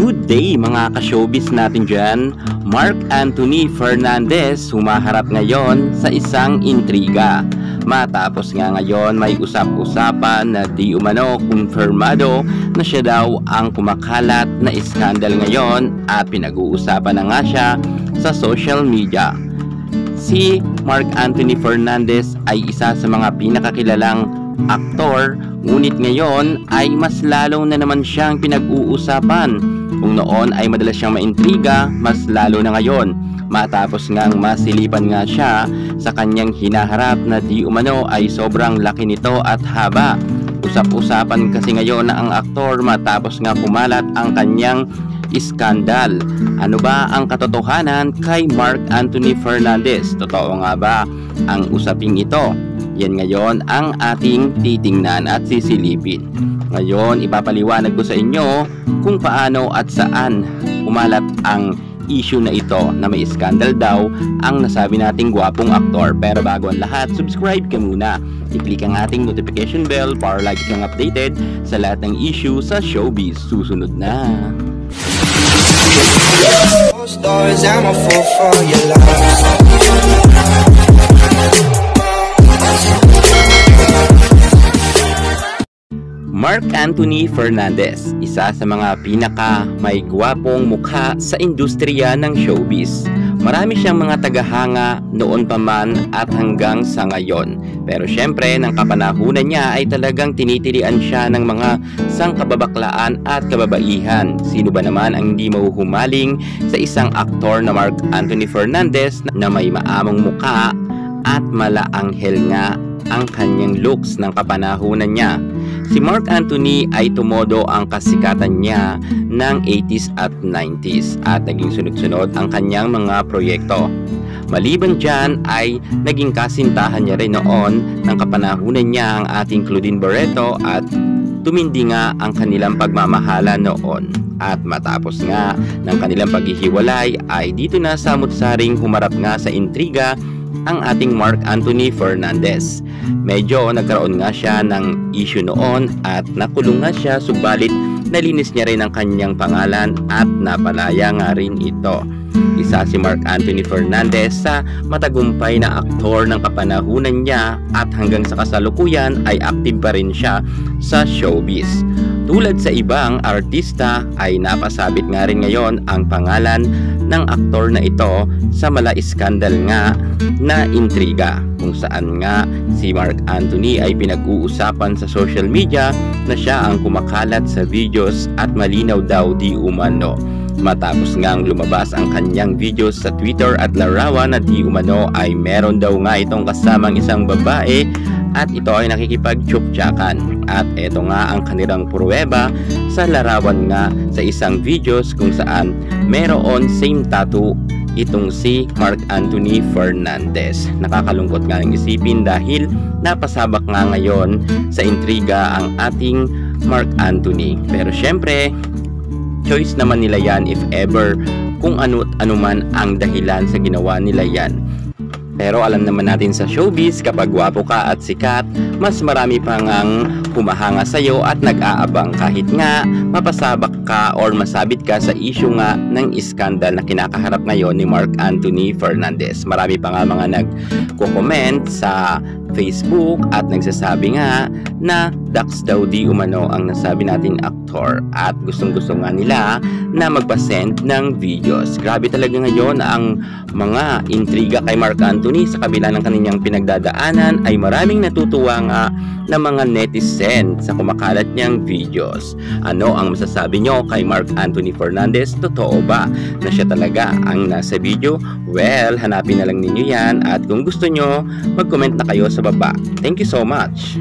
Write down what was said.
Good day mga ka-showbiz natin dyan. Mark Anthony Fernandez humaharap ngayon sa isang intriga. Matapos nga ngayon may usap-usapan na di umano kumpirmado na siya daw ang kumakalat na iskandal ngayon at pinag-uusapan na nga siya sa social media. Si Mark Anthony Fernandez ay isa sa mga pinakakilalang aktor, ngunit ngayon ay mas lalo na naman siyang pinag-uusapan. Kung noon ay madalas siyang maintriga, mas lalo na ngayon matapos ngang masilipan nga siya sa kanyang hinaharap na di umano ay sobrang laki nito at haba. Usap-usapan kasi ngayon na ang aktor matapos nga kumalat ang kanyang iskandal. Ano ba ang katotohanan kay Mark Anthony Fernandez? Totoo nga ba ang usaping ito? Yan ngayon ang ating titingnan at sisilipin. Ngayon, ipapaliwanag ko sa inyo kung paano at saan kumalat ang issue na ito na may iskandal daw ang nasabi nating gwapong aktor. Pero bago ang lahat, subscribe ka muna. I-click ang ating notification bell para lagi kang updated sa lahat ng issue sa showbiz. Susunod na. Mark Anthony Fernandez, isa sa mga pinaka may gwapong mukha sa industriya ng showbiz. Marami siyang mga tagahanga noon pa man at hanggang sa ngayon. Pero syempre, ng kapanahunan niya ay talagang tinitirian siya ng mga sangkababaklaan at kababaihan. Sino ba naman ang hindi mahuhumaling sa isang aktor na Mark Anthony Fernandez na may maamong mukha at malaanghel nga ang kanyang looks ng kapanahunan niya. Si Mark Anthony ay tumodo ang kasikatan niya ng 80s at 90s at naging sunod-sunod ang kanyang mga proyekto. Maliban dyan ay naging kasintahan niya rin noon ng kapanahunan niya ang ating Claudine Barreto at tumindi nga ang kanilang pagmamahala noon. At matapos nga ng kanilang paghihiwalay ay dito na samut-saring humarap nga sa intriga ang ating Mark Anthony Fernandez. Medyo nagkaroon nga siya ng issue noon at nakulong nga siya, subalit nalinis niya rin ang kanyang pangalan at napalaya nga rin ito. Isa si Mark Anthony Fernandez sa matagumpay na aktor ng kapanahunan niya at hanggang sa kasalukuyan ay active pa rin siya sa showbiz. Tulad sa ibang artista ay napasabit nga rin ngayon ang pangalan ng aktor na ito sa mala-iskandal nga na intriga, kung saan nga si Mark Anthony ay pinag-uusapan sa social media na siya ang kumakalat sa videos at malinaw daw di umano. Matapos ngang lumabas ang kanyang videos sa Twitter at larawan na di umano ay meron daw nga itong kasamang isang babae at ito ay nakikipag-tsuktsakan. At ito nga ang kanilang pruweba sa larawan nga sa isang videos kung saan meron same tattoo itong si Mark Anthony Fernandez. Nakakalungkot nga ng isipin dahil napasabak nga ngayon sa intriga ang ating Mark Anthony. Pero syempre, choice naman nila yan if ever kung ano man ang dahilan sa ginawa nila yan. Pero alam naman natin sa showbiz, kapag gwapo ka at sikat, mas marami pang ang humahanga sa'yo at nag-aabang kahit nga mapasabak ka or masabit ka sa issue nga ng iskandal na kinakaharap ngayon ni Mark Anthony Fernandez. Marami pa nga mga nagko-comment sa Facebook at nagsasabi nga na dax daw di umano ang nasabi nating aktor at gustong-gusto nga nila na magpasend ng videos. Grabe talaga ngayon ang mga intriga kay Mark Anthony. Sa kabila ng kanyang pinagdadaanan ay maraming natutuwa nga na mga netizen sa kumakalat niyang videos. Ano ang masasabi nyo kay Mark Anthony Fernandez? Totoo ba na siya talaga ang nasa video? Well, hanapin na lang ninyo yan at kung gusto nyo, mag-comment na kayo sa baba. Thank you so much!